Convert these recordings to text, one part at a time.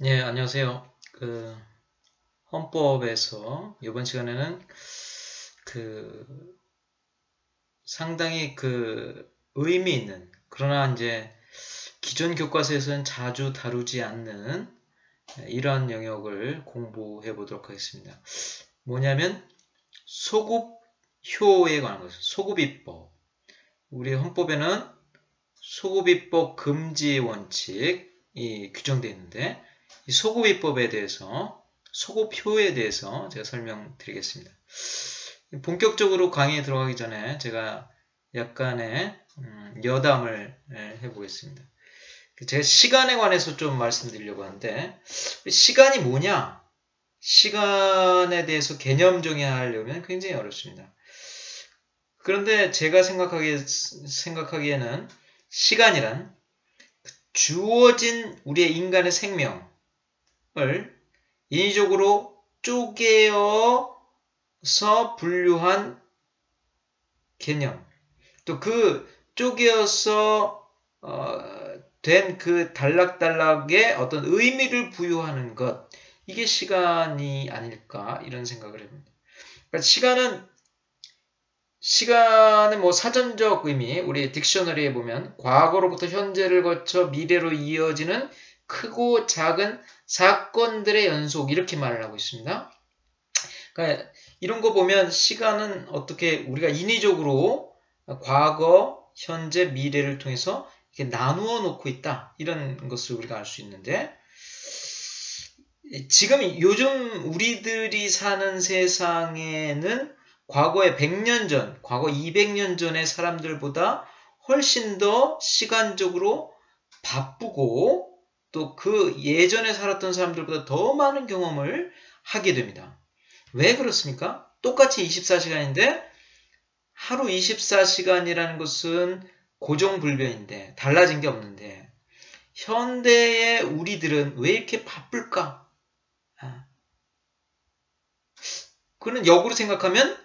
예, 안녕하세요. 헌법에서 이번 시간에는 그 상당히 의미 있는, 그러나 이제 기존 교과서에서는 자주 다루지 않는 이러한 영역을 공부해 보도록 하겠습니다. 뭐냐면 소급효에 관한 것입니다. 소급입법. 우리 헌법에는 소급입법 금지 원칙이 규정되어 있는데, 이 소급입법에 대해서, 소급효에 대해서 제가 설명드리겠습니다. 본격적으로 강의에 들어가기 전에 제가 약간의 여담을 해보겠습니다. 제가 시간에 관해서 좀 말씀드리려고 하는데, 시간이 뭐냐? 시간에 대해서 개념 정의하려면 굉장히 어렵습니다. 그런데 제가 생각하기에는 시간이란 주어진 우리의 인간의 생명을 인위적으로 쪼개어서 분류한 개념, 또 그 쪼개어서 된 그 단락단락에 어떤 의미를 부여하는 것, 이게 시간이 아닐까 이런 생각을 해봅니다. 그러니까 시간의 뭐 사전적 의미, 우리 딕셔너리에 보면 과거로부터 현재를 거쳐 미래로 이어지는 크고 작은 사건들의 연속, 이렇게 말을 하고 있습니다. 그러니까 이런 거 보면 시간은 어떻게 우리가 인위적으로 과거, 현재, 미래를 통해서 이렇게 나누어 놓고 있다, 이런 것을 우리가 알 수 있는데, 지금 요즘 우리들이 사는 세상에는 과거에 100년 전, 과거 200년 전의 사람들보다 훨씬 더 시간적으로 바쁘고, 또 그 예전에 살았던 사람들보다 더 많은 경험을 하게 됩니다. 왜 그렇습니까? 똑같이 24시간인데 하루 24시간이라는 것은 고정불변인데 달라진 게 없는데, 현대의 우리들은 왜 이렇게 바쁠까? 그는 역으로 생각하면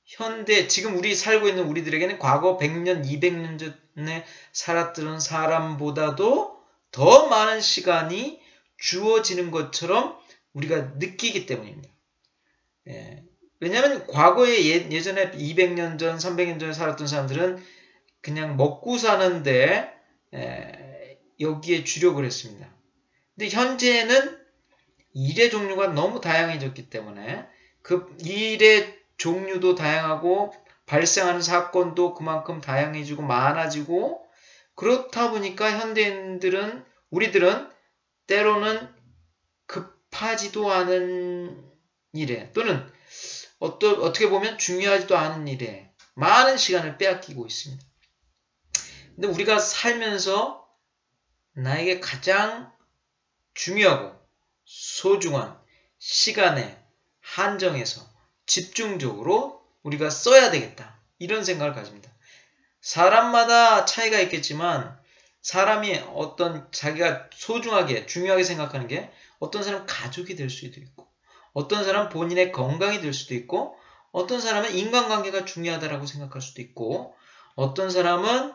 현대, 지금 우리 살고 있는 우리들에게는 과거 100년, 200년 전에 살았던 사람보다도 더 많은 시간이 주어지는 것처럼 우리가 느끼기 때문입니다. 예. 왜냐하면 과거에 예전에 200년 전, 300년 전에 살았던 사람들은 그냥 먹고 사는데 여기에 주력을 했습니다. 근데 현재는 일의 종류가 너무 다양해졌기 때문에 그 일의 종류도 다양하고 발생하는 사건도 그만큼 다양해지고 많아지고, 그렇다 보니까 현대인들은, 우리들은 때로는 급하지도 않은 일에, 또는 어떻게 보면 중요하지도 않은 일에 많은 시간을 빼앗기고 있습니다. 근데 우리가 살면서 나에게 가장 중요하고 소중한 시간에 한정해서 집중적으로 우리가 써야 되겠다, 이런 생각을 가집니다. 사람마다 차이가 있겠지만 사람이 어떤 자기가 소중하게 중요하게 생각하는 게, 어떤 사람은 가족이 될 수도 있고, 어떤 사람은 본인의 건강이 될 수도 있고, 어떤 사람은 인간관계가 중요하다고 생각할 수도 있고, 어떤 사람은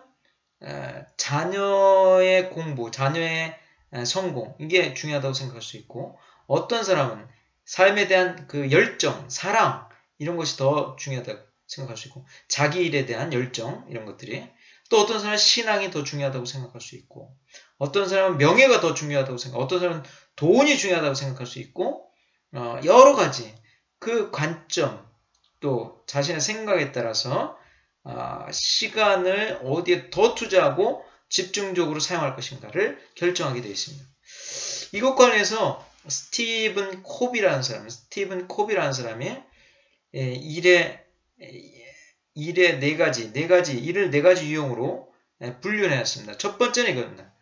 자녀의 공부, 자녀의 성공, 이게 중요하다고 생각할 수 있고, 어떤 사람은 삶에 대한 그 열정, 사랑, 이런 것이 더 중요하다고 생각할 수 있고, 자기 일에 대한 열정, 이런 것들이, 또 어떤 사람은 신앙이 더 중요하다고 생각할 수 있고, 어떤 사람은 명예가 더 중요하다고 어떤 사람은 돈이 중요하다고 생각할 수 있고, 여러 가지 그 관점, 또 자신의 생각에 따라서 시간을 어디에 더 투자하고 집중적으로 사용할 것인가를 결정하게 되어 있습니다. 이것 관해서 스티븐 콥이라는 사람이 일을 네 가지 유형으로 분류해놨습니다. 첫 번째는 이겁니다.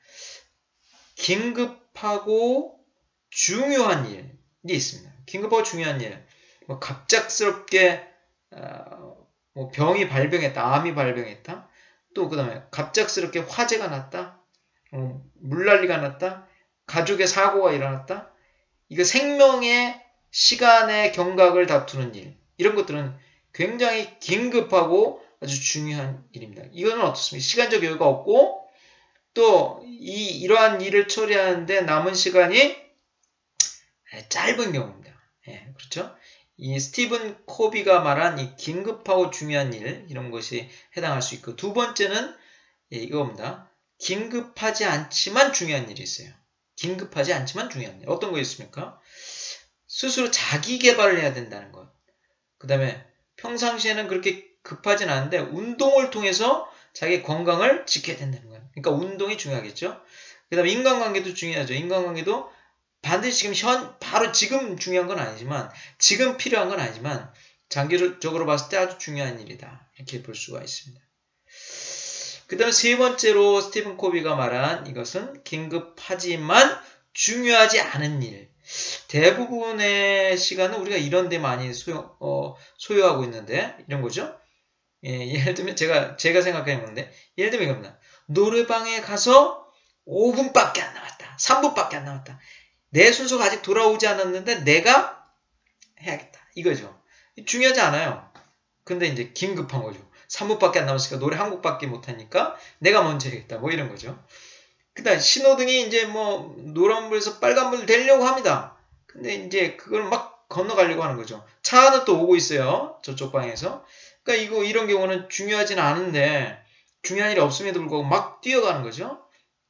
긴급하고 중요한 일이 있습니다. 긴급하고 중요한 일, 갑작스럽게 병이 발병했다, 암이 발병했다, 또 그 다음에 갑작스럽게 화재가 났다, 물난리가 났다, 가족의 사고가 일어났다, 이거 생명의 시간의 경각을 다투는 일, 이런 것들은 굉장히 긴급하고 아주 중요한 일입니다. 이거는 어떻습니까? 시간적 여유가 없고 또 이러한 일을 처리하는데 남은 시간이 짧은 경우입니다. 예, 그렇죠? 이 스티븐 코비가 말한 이 긴급하고 중요한 일 이런 것이 해당할 수 있고 두 번째는 이겁니다. 긴급하지 않지만 중요한 일이 있어요. 긴급하지 않지만 중요한 일. 어떤 거 있습니까? 스스로 자기 개발을 해야 된다는 것. 그 다음에 평상시에는 그렇게 급하진 않은데 운동을 통해서 자기 건강을 지켜야 된다는 거예요. 그러니까 운동이 중요하겠죠. 그 다음에 인간관계도 중요하죠. 인간관계도 반드시 지금 바로 지금 중요한 건 아니지만 지금 필요한 건 아니지만 장기적으로 봤을 때 아주 중요한 일이다. 이렇게 볼 수가 있습니다. 그 다음에 세 번째로 스티븐 코비가 말한 이것은 긴급하지만 중요하지 않은 일. 대부분의 시간은 우리가 이런 데 많이 소요하고 있는데 이런 거죠. 예를 들면 제가 생각하는 건데 예를 들면 이겁니다. 노래방에 가서 5분밖에 안 남았다. 3분밖에 안 남았다. 내 순서가 아직 돌아오지 않았는데 내가 해야겠다. 이거죠. 중요하지 않아요. 근데 이제 긴급한 거죠. 3분밖에 안 남았으니까 노래 한 곡밖에 못하니까 내가 먼저 해야겠다. 뭐 이런 거죠. 그 다음 신호등이 이제 뭐 노란불에서 빨간불 되려고 합니다. 근데 이제 그걸 막 건너가려고 하는 거죠. 차는 또 오고 있어요. 저쪽 방에서. 그러니까 이런 경우는 중요하지는 않은데 중요한 일이 없음에도 불구하고 막 뛰어가는 거죠.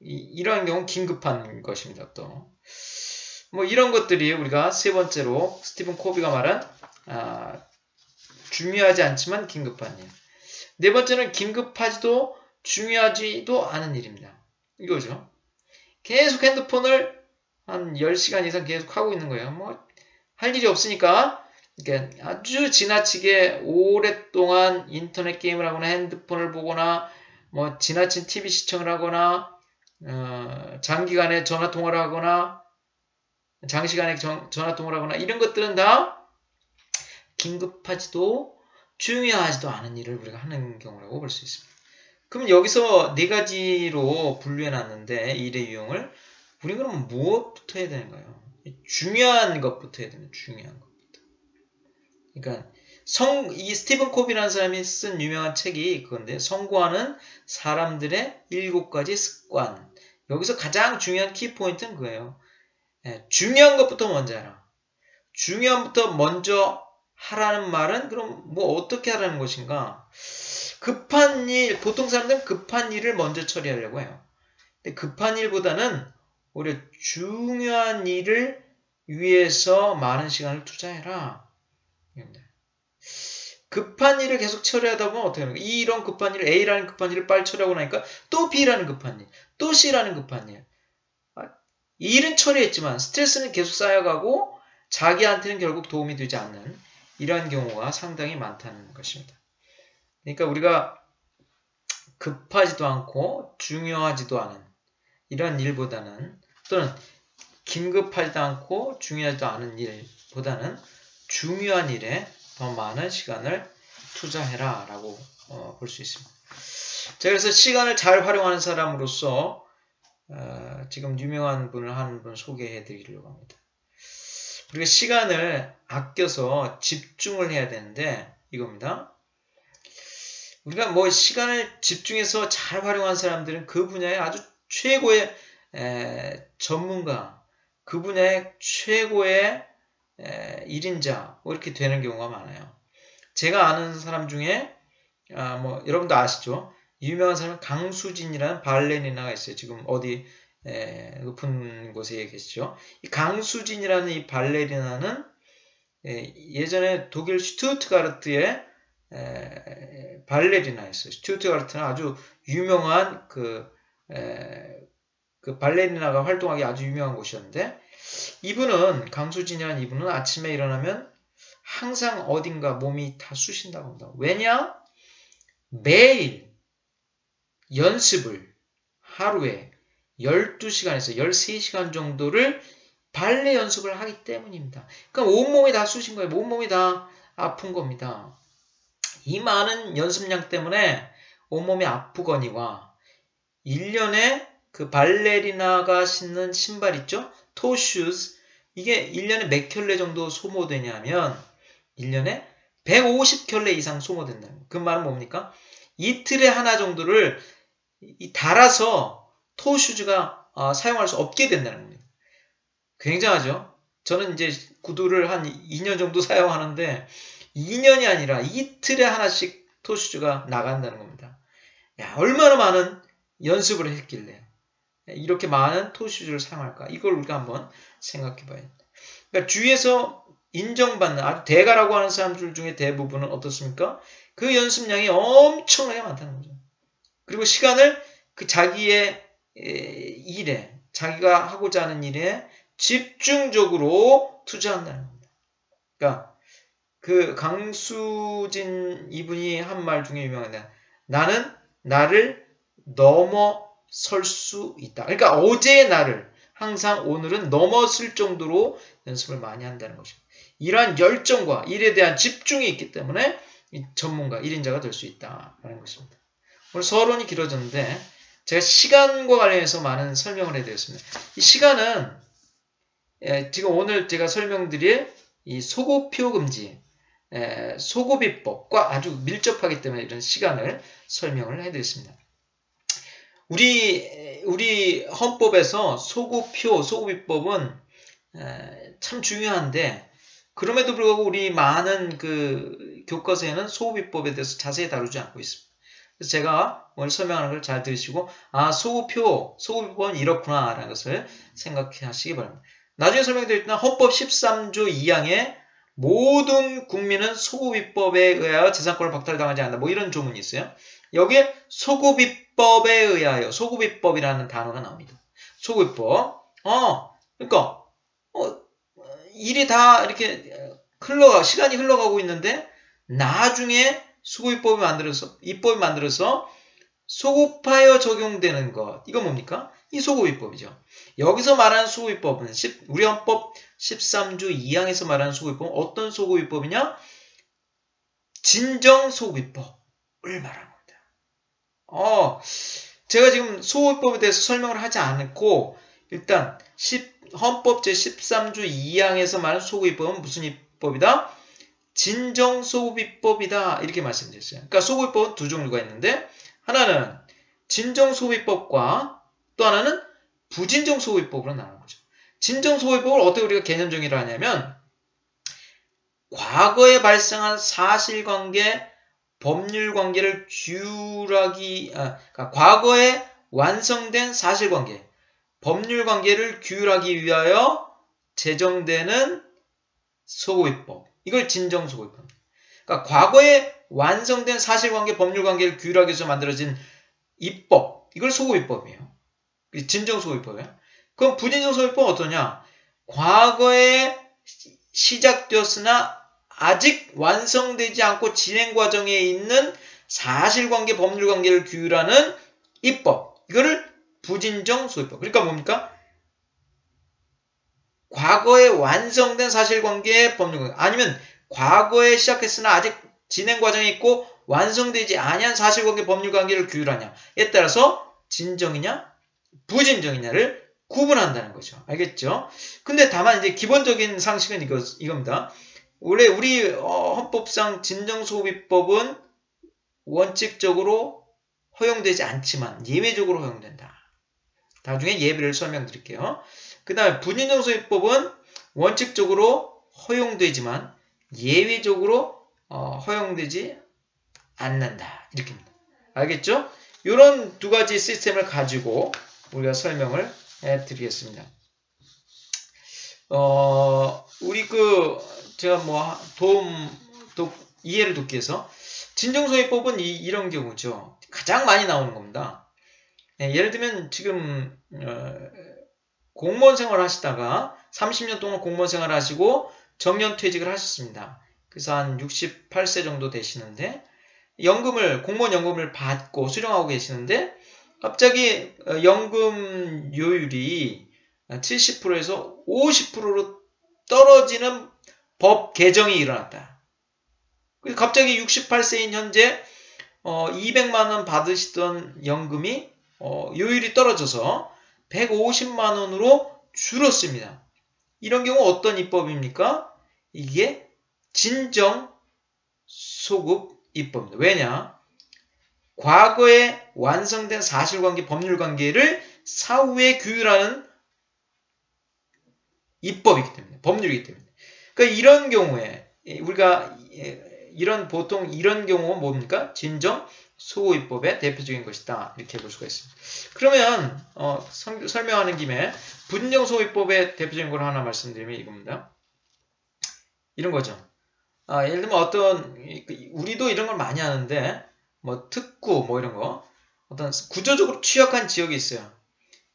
이러한 경우는 긴급한 것입니다. 또 뭐 이런 것들이 우리가 세 번째로 스티븐 코비가 말한 중요하지 않지만 긴급한 일. 네 번째는 긴급하지도 중요하지도 않은 일입니다. 이거죠. 계속 핸드폰을 한 10시간 이상 계속 하고 있는 거예요. 뭐 할 일이 없으니까 이렇게 아주 지나치게 오랫동안 인터넷 게임을 하거나 핸드폰을 보거나 뭐 지나친 TV 시청을 하거나 장기간에 전화 통화를 하거나 장시간에 전화 통화를 하거나 이런 것들은 다 긴급하지도 중요하지도 않은 일을 우리가 하는 경우라고 볼 수 있습니다. 그럼 여기서 네 가지로 분류해 놨는데 일의 유형을 우리는 그럼 무엇부터 해야 되는가요? 중요한 것부터 해야 되는 중요한 것부터. 그러니까 이 스티븐 코비라는 사람이 쓴 유명한 책이 그건데 성공하는 사람들의 7가지 습관. 여기서 가장 중요한 키포인트는 그거예요. 중요한 것부터 먼저 하라. 중요한 것부터 먼저 하라는 말은 그럼 뭐 어떻게 하라는 것인가? 급한 일, 보통 사람들은 급한 일을 먼저 처리하려고 해요. 근데 급한 일보다는 오히려 중요한 일을 위해서 많은 시간을 투자해라. 급한 일을 계속 처리하다 보면 어떻게 하는 거야? 이런 급한 일, A라는 급한 일을 빨리 처리하고 나니까 또 B라는 급한 일, 또 C라는 급한 일. 이 일은 처리했지만 스트레스는 계속 쌓여가고 자기한테는 결국 도움이 되지 않는 이러한 경우가 상당히 많다는 것입니다. 그러니까 우리가 급하지도 않고 중요하지도 않은 이런 일보다는 또는 긴급하지도 않고 중요하지도 않은 일보다는 중요한 일에 더 많은 시간을 투자해라 라고 볼 수 있습니다. 자, 그래서 시간을 잘 활용하는 사람으로서 지금 유명한 분을 한 분 소개해 드리려고 합니다. 우리가 시간을 아껴서 집중을 해야 되는데 이겁니다. 우리가 뭐 시간을 집중해서 잘 활용한 사람들은 그 분야의 아주 최고의 전문가, 그 분야의 최고의 1인자 뭐 이렇게 되는 경우가 많아요. 제가 아는 사람 중에 뭐 여러분도 아시죠? 유명한 사람은 강수진이라는 발레리나가 있어요. 지금 어디 높은 곳에 계시죠? 이 강수진이라는 이 발레리나는 예전에 독일 슈투트가르트의 발레리나였어요. 슈투트가르트는 아주 유명한 그 발레리나가 활동하기 아주 유명한 곳이었는데 이분은 강수진이라는 이분은 아침에 일어나면 항상 어딘가 몸이 다 쑤신다고 합니다. 왜냐? 매일 연습을 하루에 12시간에서 13시간 정도를 발레 연습을 하기 때문입니다. 그러니까 온몸이 다 쑤신 거예요. 온몸이 다 아픈 겁니다. 이 많은 연습량 때문에 온몸이 아프거니와 1년에 그 발레리나가 신는 신발 있죠? 토슈즈. 이게 1년에 몇 켤레 정도 소모되냐면 1년에 150켤레 이상 소모된다는 거예요. 그 말은 뭡니까? 이틀에 하나 정도를 달아서 토슈즈가 사용할 수 없게 된다는 겁니다. 굉장하죠? 저는 이제 구두를 한 2년 정도 사용하는데 2년이 아니라 이틀에 하나씩 토슈즈가 나간다는 겁니다. 야, 얼마나 많은 연습을 했길래 이렇게 많은 토슈즈를 사용할까? 이걸 우리가 한번 생각해 봐야 됩니다. 그러니까 주위에서 인정받는 아주 대가라고 하는 사람들 중에 대부분은 어떻습니까? 그 연습량이 엄청나게 많다는 거죠. 그리고 시간을 그 자기의 일에, 자기가 하고자 하는 일에 집중적으로 투자한다는 겁니다. 그러니까 그 강수진 이분이 한 말 중에 유명한데, 나는 나를 넘어설 수 있다. 그러니까 어제의 나를 항상 오늘은 넘어설 정도로 연습을 많이 한다는 것입니다. 이러한 열정과 일에 대한 집중이 있기 때문에 전문가, 1인자가 될 수 있다는 것입니다. 오늘 서론이 길어졌는데 제가 시간과 관련해서 많은 설명을 해드렸습니다. 이 시간은 지금 오늘 제가 설명드릴 이 소고표 금지, 소고비법과 아주 밀접하기 때문에 이런 시간을 설명을 해드렸습니다. 우리 헌법에서 소고비법은 참 중요한데 그럼에도 불구하고 우리 많은 그 교과서에는 소고비법에 대해서 자세히 다루지 않고 있습니다. 그래서 제가 오늘 설명하는 걸 잘 들으시고 소고비법은 이렇구나 라는 것을 생각하시기 바랍니다. 나중에 설명드릴 헌법 13조 2항에 모든 국민은 소고비법에 의하여 재산권을 박탈당하지 않는다. 뭐 이런 조문이 있어요. 여기에 소고비법에 의하여 소고비법이라는 단어가 나옵니다. 소고비법. 그러니까 일이 다 이렇게 시간이 흘러가고 있는데 나중에 입법이 만들어서 소급하여 적용되는 것. 이건 뭡니까? 이 소고비법이죠. 여기서 말하는 소고비법은 우리 헌법 13조 2항에서 말하는 소고비법은 어떤 소고비법이냐? 진정소고비법을 말하는 겁니다. 제가 지금 소고비법에 대해서 설명을 하지 않고 일단 헌법 제13조 2항에서 말하는 소고비법은 무슨 입법이다? 진정소고비법이다. 이렇게 말씀드렸어요. 그러니까 소고비법은 두 종류가 있는데 하나는 진정소고비법과 또 하나는 부진정소고비법으로 나누는 거죠. 진정소고비법을 어떻게 우리가 개념 정의를 하냐면 과거에 발생한 사실관계, 법률관계를 그러니까 과거에 완성된 사실관계, 법률관계를 규율하기 위하여 제정되는 소고비법. 이걸 진정소고비법. 그러니까 과거에 완성된 사실관계, 법률관계를 규율하기 위해서 만들어진 입법. 이걸 소고비법이에요. 진정소고비법이에요. 그럼 부진정소고비법은 어떠냐? 과거에 시작되었으나 아직 완성되지 않고 진행 과정에 있는 사실관계, 법률관계를 규율하는 입법. 이거를 부진정소고비법. 그러니까 뭡니까? 과거에 완성된 사실관계, 법률관계 아니면 과거에 시작했으나 아직 진행 과정에 있고 완성되지 아니한 사실관계, 법률관계를 규율하냐에 따라서 진정이냐 부진정이냐를 구분한다는 거죠. 알겠죠? 근데 다만 이제 기본적인 상식은 이겁니다. 원래 우리 헌법상 진정소고비법은 원칙적으로 허용되지 않지만 예외적으로 허용된다. 나중에 예외를 설명드릴게요. 그 다음에 부진정소고비법은 원칙적으로 허용되지만 예외적으로 허용되지 않는다. 이렇게입니다. 알겠죠? 이런 두 가지 시스템을 가지고 우리가 설명을 해드리겠습니다. 제가 이해를 돕기 위해서 진정소고비법은 이런 경우죠. 가장 많이 나오는 겁니다. 예를 들면 지금 공무원 생활을 하시다가 30년 동안 공무원 생활을 하시고 정년퇴직을 하셨습니다. 그래서 한 68세 정도 되시는데 공무원 연금을 받고 수령하고 계시는데 갑자기 연금 요율이 70%에서 50%로 떨어지는 법 개정이 일어났다. 그래서 갑자기 68세인 현재 200만 원 받으시던 연금이 요율이 떨어져서 150만 원으로 줄었습니다. 이런 경우 어떤 입법입니까? 이게 진정소급 입법입니다. 왜냐? 과거에 완성된 사실관계, 법률관계를 사후에 규율하는 입법이기 때문에, 법률이기 때문에. 그러니까 이런 경우에 우리가 보통 이런 경우가 뭡니까? 진정 소호입법의 대표적인 것이다. 이렇게 볼 수가 있습니다. 그러면 설명하는 김에 분정 소호입법의 대표적인 걸 하나 말씀드리면 이겁니다. 이런 거죠. 예를 들면 우리도 이런 걸 많이 하는데 뭐 특구 뭐 이런 거 어떤 구조적으로 취약한 지역이 있어요.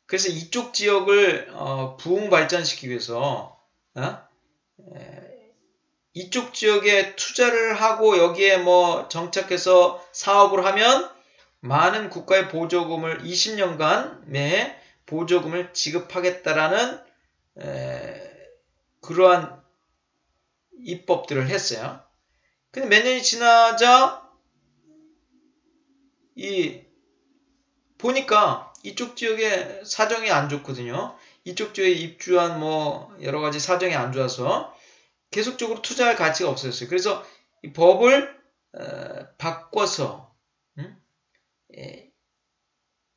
그래서 이쪽 지역을 부흥 발전시키기 위해서 이쪽 지역에 투자를 하고 여기에 뭐 정착해서 사업을 하면 많은 국가의 보조금을 20년간 매해 보조금을 지급하겠다라는 그러한 입법들을 했어요. 근데 몇 년이 지나자 보니까 이쪽 지역에 사정이 안 좋거든요. 이쪽 지역에 입주한 뭐 여러 가지 사정이 안 좋아서 계속적으로 투자할 가치가 없어졌어요. 그래서 이 법을 바꿔서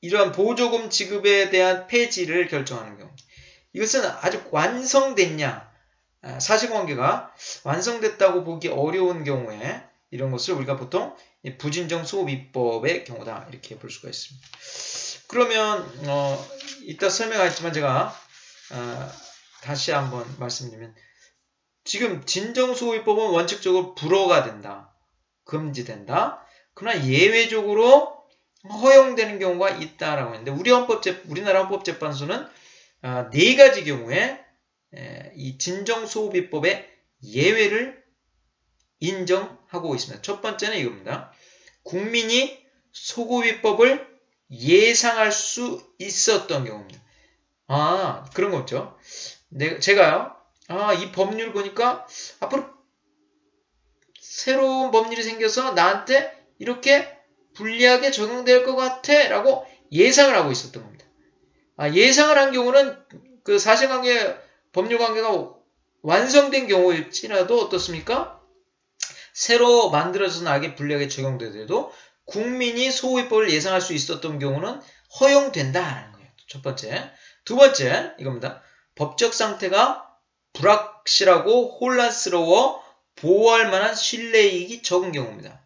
이러한 보조금 지급에 대한 폐지를 결정하는 경우. 이것은 아주 완성됐냐, 사실관계가 완성됐다고 보기 어려운 경우에 이런 것을 우리가 보통 부진정 소호입법의 경우다 이렇게 볼 수가 있습니다. 그러면 이따 설명하겠지만 제가 다시 한번 말씀드리면 지금 진정소호입법은 원칙적으로 불허가 된다. 금지된다. 그러나 예외적으로 허용되는 경우가 있다라고 했는데 우리나라 헌법재판소는 4가지 경우에 이 진정소호입법의 예외를 인정하고 있습니다. 첫 번째는 이겁니다. 국민이 소호입법을 예상할 수 있었던 경우입니다. 그런 거 없죠. 제가요. 이 법률 보니까 앞으로 새로운 법률이 생겨서 나한테 이렇게 불리하게 적용될 것 같아 라고 예상을 하고 있었던 겁니다. 예상을 한 경우는 그 사실관계, 법률관계가 완성된 경우일지라도 어떻습니까? 새로 만들어져서 나에게 불리하게 적용되더라도 국민이 소호입법을 예상할 수 있었던 경우는 허용된다라는 거예요. 첫 번째. 두 번째, 이겁니다. 법적 상태가 불확실하고 혼란스러워 보호할 만한 신뢰이익이 적은 경우입니다.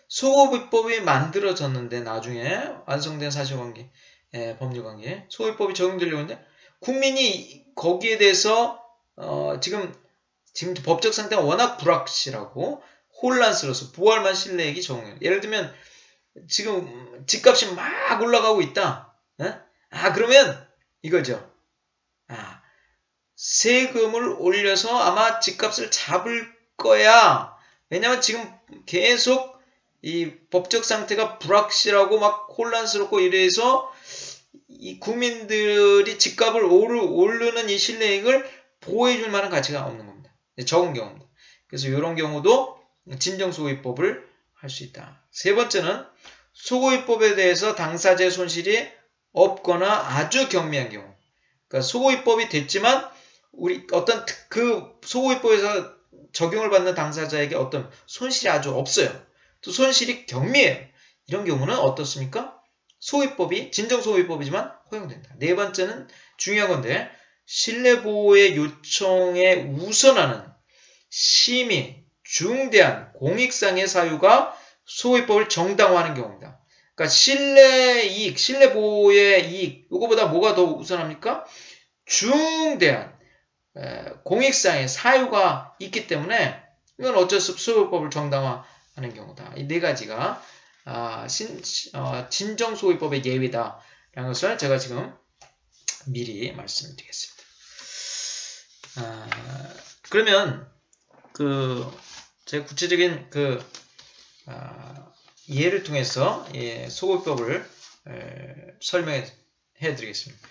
소호입법이 만들어졌는데 나중에 완성된 사실관계, 법률관계, 소호입법이 적용되려고 하는데 국민이 거기에 대해서 지금 법적 상태가 워낙 불확실하고 혼란스러워서 보호할 만한 신뢰이익이 적은 경우. 예를 들면 지금 집값이 막 올라가고 있다. 그러면 이거죠. 세금을 올려서 아마 집값을 잡을 거야. 왜냐하면 지금 계속 이 법적 상태가 불확실하고 막 혼란스럽고 이래서 이 국민들이 집값을 오르는 이 신뢰이익을 보호해줄 만한 가치가 없는 겁니다. 적은 경우입니다. 그래서 이런 경우도 진정소호입법을 할 수 있다. 세 번째는 소호입법에 대해서 당사자의 손실이 없거나 아주 경미한 경우. 그러니까 소호입법이 됐지만 어떤 그 소호입법에서 적용을 받는 당사자에게 어떤 손실이 아주 없어요. 또 손실이 경미해요. 이런 경우는 어떻습니까? 소호입법이 진정소호입법이지만 허용된다. 네 번째는 중요한 건데 신뢰보호의 요청에 우선하는 심히 중대한 공익상의 사유가 소호입법을 정당화하는 경우입니다. 그러니까 신뢰이익, 신뢰보호의 이익, 이거보다 뭐가 더 우선합니까? 중대한 공익상의 사유가 있기 때문에 이건 어쩔 수 없이 소호입법을 정당화하는 경우다. 이 네 가지가 진정소호입법의 예외다 라는 것을 제가 지금 미리 말씀드리겠습니다. 그러면 제가 구체적인 예를 통해서 소호입법을 설명해 드리겠습니다.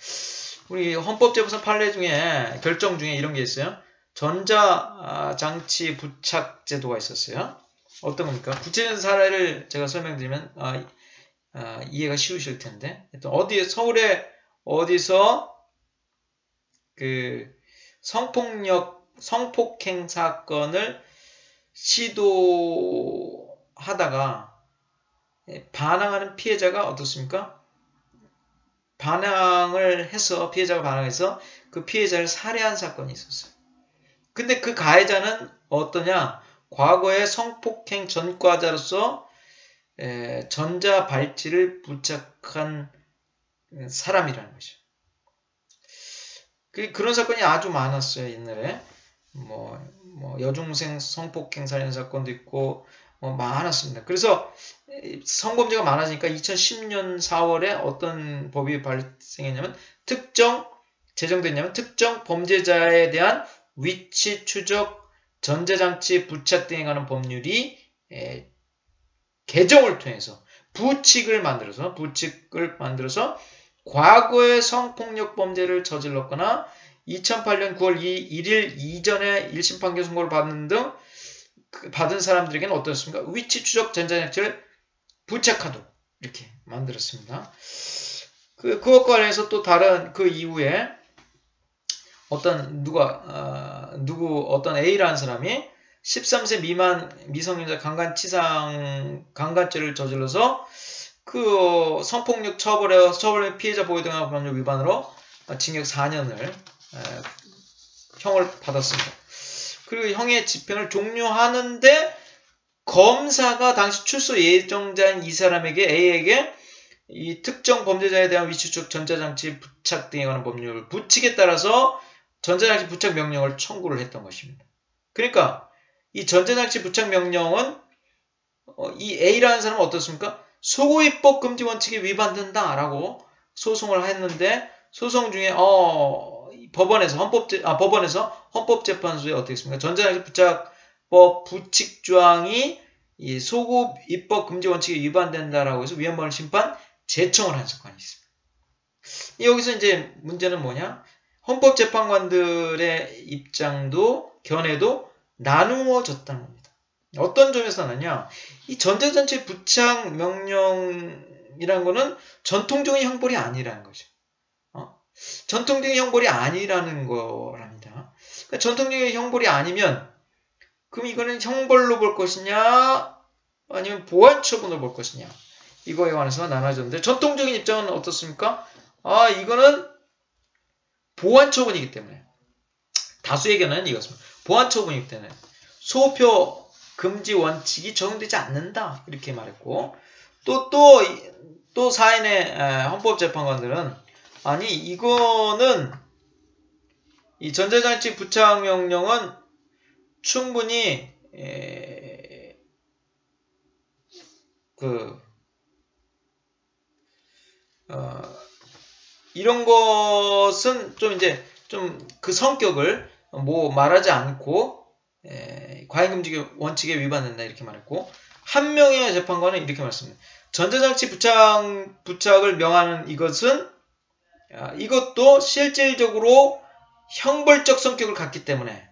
우리 헌법재판소 판례 중에 결정 중에 이런 게 있어요. 전자장치 부착 제도가 있었어요. 어떤 겁니까? 구체적인 사례를 제가 설명드리면 이해가 쉬우실 텐데 서울에 어디서 성폭행 사건을 시도하다가 반항하는 피해자가 어떻습니까? 피해자가 반항해서 그 피해자를 살해한 사건이 있었어요. 근데 그 가해자는 어떠냐? 과거에 성폭행 전과자로서 전자발찌를 부착한 사람이라는 거죠. 그런 사건이 아주 많았어요, 옛날에. 여중생 성폭행 살인 사건도 있고, 많았습니다. 그래서 성범죄가 많아지니까 2010년 4월에 어떤 법이 발생했냐면, 제정됐냐면, 특정 범죄자에 대한 위치 추적, 전자장치 부착 등에 관한 법률이 개정을 통해서 부칙을 만들어서 과거의 성폭력 범죄를 저질렀거나 2008년 9월 1일 이전에 1심 판결 선고를 받은 사람들에게는 어떻습니까? 위치 추적 전자장치를 부착하도록 이렇게 만들었습니다. 그것과 관련해서 또 다른 그 이후에 어떤 A라는 사람이 13세 미만 미성년자 강간죄를 저질러서 그 성폭력 처벌의 피해자 보호 등의 법률 위반으로 징역 4년을 형을 받았습니다. 그리고 형의 집행을 종료하는데 검사가 당시 출소 예정자인 이 사람에게 A에게 이 특정 범죄자에 대한 위치추적 전자장치 부착 등에 관한 법률 부칙에 따라서 전자장치 부착 명령을 청구를 했던 것입니다. 그러니까 이 전자장치 부착 명령은 이 A라는 사람은 어떻습니까? 소고입법 금지 원칙에 위반된다라고 소송을 했는데 소송 중에 법원에서 헌법재판소에 어떻게 했습니까? 전자장치 부착법 부칙 조항이 이 소급 입법 금지 원칙에 위반된다라고 해서 위헌범죄 심판 제청을 한 사건이 있습니다. 여기서 이제 문제는 뭐냐? 헌법재판관들의 견해도 나누어졌다는 겁니다. 어떤 점에서 나느냐? 이 전자장치 부착 명령이라는 거는 전통적인 형벌이 아니라는 거죠. 전통적인 형벌이 아니라는 거랍니다. 그러니까 전통적인 형벌이 아니면 그럼 이거는 형벌로 볼 것이냐 아니면 보완 처분으로 볼 것이냐 이거에 관해서 나눠졌는데 전통적인 입장은 어떻습니까? 이거는 보완 처분이기 때문에 다수의 견해는 이것입니다. 보완 처분이기 때문에 소표 금지 원칙이 적용되지 않는다 이렇게 말했고 또 사인의 헌법재판관들은 아니 이거는 이 전자장치 부착 명령은 충분히 이런 것은 좀 그 성격을 말하지 않고 과잉금지 원칙에 위반된다 이렇게 말했고 한 명의 재판관은 이렇게 말했습니다. 전자장치 부착을 명하는 이것도 실질적으로 형벌적 성격을 갖기 때문에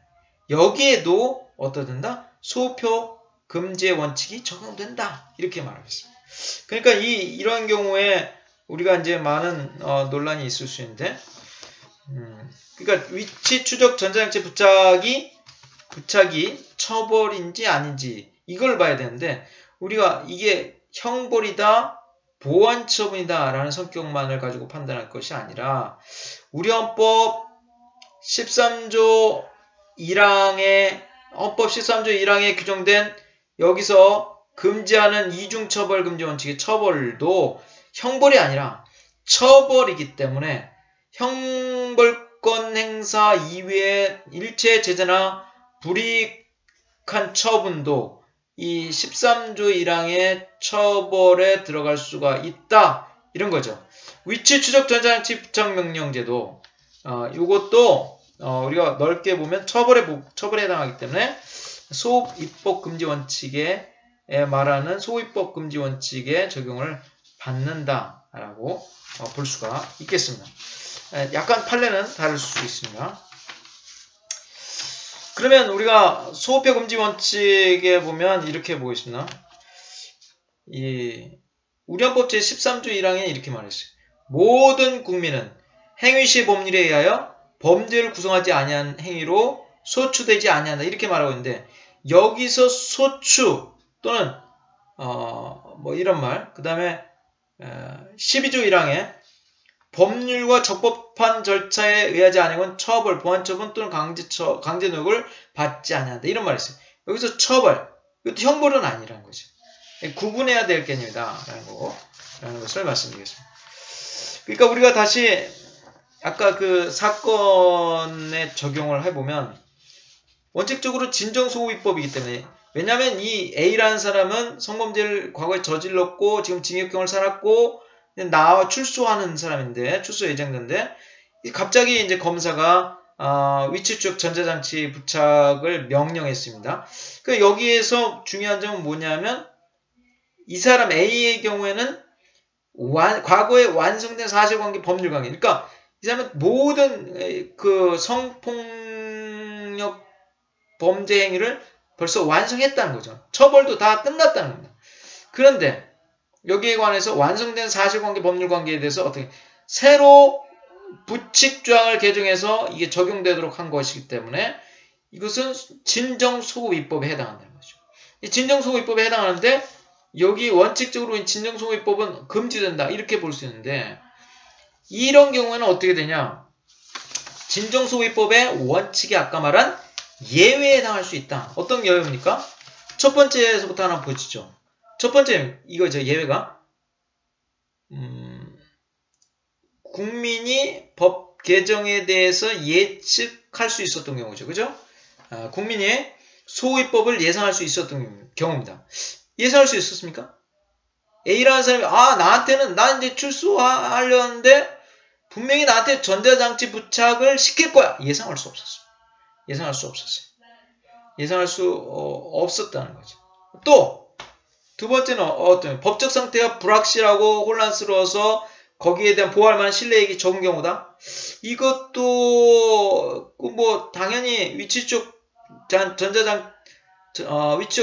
여기에도 어떠된다? 소표 금지의 원칙이 적용된다 이렇게 말하겠습니다. 그러니까 이런 경우에 우리가 이제 많은 논란이 있을 수 있는데, 그러니까 위치 추적 전자장치 부착이 처벌인지 아닌지 이걸 봐야 되는데 우리가 이게 형벌이다, 보완 처분이다라는 성격만을 가지고 판단할 것이 아니라 우리 헌법 13조 1항에 규정된 여기서 금지하는 이중처벌 금지 원칙의 처벌도 형벌이 아니라 처벌이기 때문에 형벌권 행사 이외의 일체 제재나 불이익한 처분도 이 13조 1항의 처벌에 들어갈 수가 있다 이런 거죠. 위치 추적 전자장치 부착 명령제도 이것도 우리가 넓게 보면 처벌에 해당하기 때문에 소입법 금지 원칙에 말하는 소입법 금지 원칙에 적용을 받는다라고 볼 수가 있겠습니다. 약간 판례는 다를 수 있습니다. 그러면 우리가 소호표 금지 원칙에 보면 이렇게 보겠습니다. 우리 헌법 제13조 1항에 이렇게 말했어요. 모든 국민은 행위시 법률에 의하여 범죄를 구성하지 아니한 행위로 소추되지 아니한다 이렇게 말하고 있는데 여기서 소추 또는 이런 말 그 다음에 12조 1항에 법률과 적법한 절차에 의하지 않으면 처벌, 보완처분 또는 강제노역을 받지 않는다. 이런 말이 있어요. 여기서 처벌, 이것도 형벌은 아니라는 거죠. 구분해야 될 개념이다. 라는 것을 말씀드리겠습니다. 그러니까 우리가 다시 아까 그 사건에 적용을 해보면 원칙적으로 진정소호위법이기 때문에 왜냐하면 이 A라는 사람은 성범죄를 과거에 저질렀고 지금 징역형을 살았고 나와 출소하는 사람인데 출소 예정인데 갑자기 이제 검사가 위치추적 전자장치 부착을 명령했습니다. 그 여기에서 중요한 점은 뭐냐면 이 사람 A의 경우에는 과거에 완성된 사실관계, 법률관계. 그러니까 이 사람은 모든 그 성폭력 범죄 행위를 벌써 완성했다는 거죠. 처벌도 다 끝났다는 겁니다. 그런데 여기에 관해서 완성된 사실관계, 법률관계에 대해서 어떻게 새로 부칙조항을 개정해서 이게 적용되도록 한 것이기 때문에 이것은 진정소호위법에 해당한다는 거죠. 이 진정소호위법에 해당하는데 여기 원칙적으로 진정소호위법은 금지된다 이렇게 볼 수 있는데 이런 경우에는 어떻게 되냐? 진정소호위법의 원칙이 아까 말한 예외에 해당할 수 있다. 어떤 예외입니까? 첫 번째에서부터 하나 보시죠. 첫 번째 이거죠. 예외가 국민이 법 개정에 대해서 예측할 수 있었던 경우죠. 그죠? 국민이 소호위법을 예상할 수 있었던 경우입니다. 예상할 수 있었습니까? A라는 사람이 나한테는 나 이제 출소하려는데 분명히 나한테 전자장치 부착을 시킬 거야. 예상할 수 없었어요. 예상할 수 없었어요. 예상할 수 없었다는 거죠. 또 두 번째는 어떤 법적 상태가 불확실하고 혼란스러워서 거기에 대한 보호할 만한 신뢰액이 적은 경우다. 이것도 뭐 당연히 위치적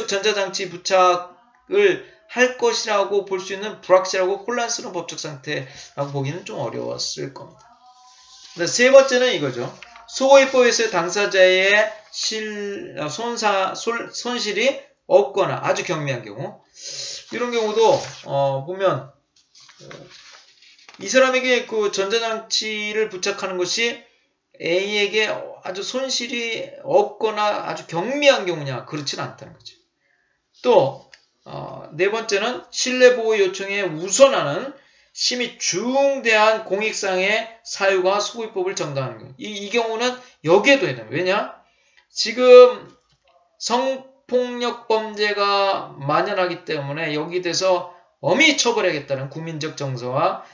전자장치 부착을 할 것이라고 볼 수 있는 불확실하고 혼란스러운 법적 상태라고 보기는 좀 어려웠을 겁니다. 세 번째는 이거죠. 소호위법에서의 당사자의 손실이 없거나 아주 경미한 경우 이런 경우도 보면 이 사람에게 그 전자장치를 부착하는 것이 A에게 아주 손실이 없거나 아주 경미한 경우냐 그렇지는 않다는 거죠. 또 네 번째는 신뢰보호 요청에 우선하는 심히 중대한 공익상의 사유가 소호위법을 정당하는 경우 이 경우는 여기에도 해당해요. 왜냐? 지금 성폭력 범죄가 만연하기 때문에 여기에 대해서 엄히 처벌해야겠다는 국민적 정서와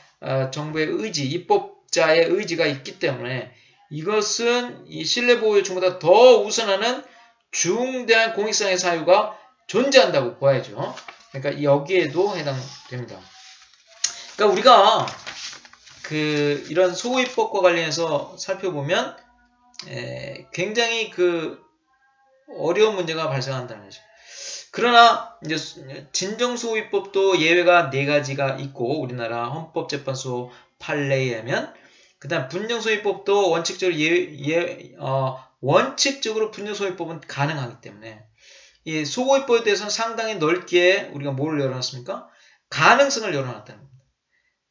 정부의 의지, 입법자의 의지가 있기 때문에 이것은 이 신뢰보호 요청보다 더 우선하는 중대한 공익상의 사유가 존재한다고 봐야죠. 그러니까 여기에도 해당됩니다. 그러니까 우리가 이런 소호위법과 관련해서 살펴보면 굉장히 어려운 문제가 발생한다는 거죠. 그러나 이제 진정소호위법도 예외가 4가지가 있고 우리나라 헌법재판소 판례에 의하면 그다음 분정소호위법도 원칙적으로 분정소호위법은 가능하기 때문에 이 소호위법에 대해서는 상당히 넓게 우리가 뭘 열어놨습니까? 가능성을 열어놨다는 겁니다.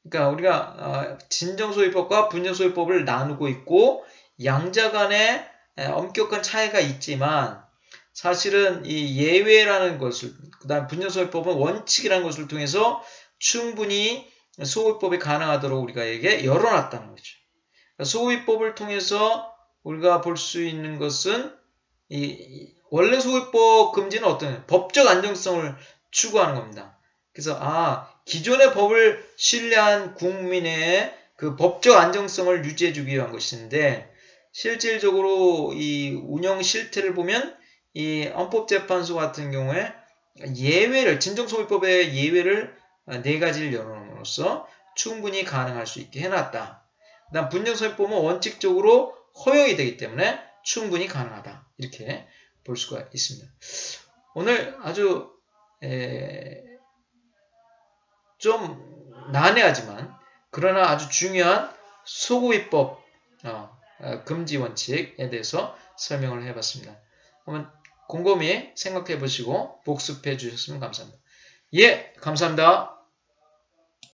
그러니까 우리가 진정소호위법과 분정소호위법을 나누고 있고 양자 간에 엄격한 차이가 있지만 사실은 이 예외라는 것을 그다음 분정소호위법은 원칙이라는 것을 통해서 충분히 소호위법이 가능하도록 우리가에게 열어놨다는 거죠. 그러니까 소호위법을 통해서 우리가 볼 수 있는 것은 원래 소호위법 금지는 어떤 법적 안정성을 추구하는 겁니다. 그래서 기존의 법을 신뢰한 국민의 그 법적 안정성을 유지해주기 위한 것인데 실질적으로 이 운영 실태를 보면 이 헌법재판소 같은 경우에 진정소호위법의 예외를 4가지를 열어놓음으로써 충분히 가능할 수 있게 해놨다. 그다음 분정소호위법은 원칙적으로 허용이 되기 때문에 충분히 가능하다. 이렇게 볼 수가 있습니다. 오늘 아주 좀 난해하지만 그러나 아주 중요한 소호위법 금지 원칙에 대해서 설명을 해봤습니다. 그러면 곰곰이 생각해 보시고 복습해 주셨으면 감사합니다. 예, 감사합니다.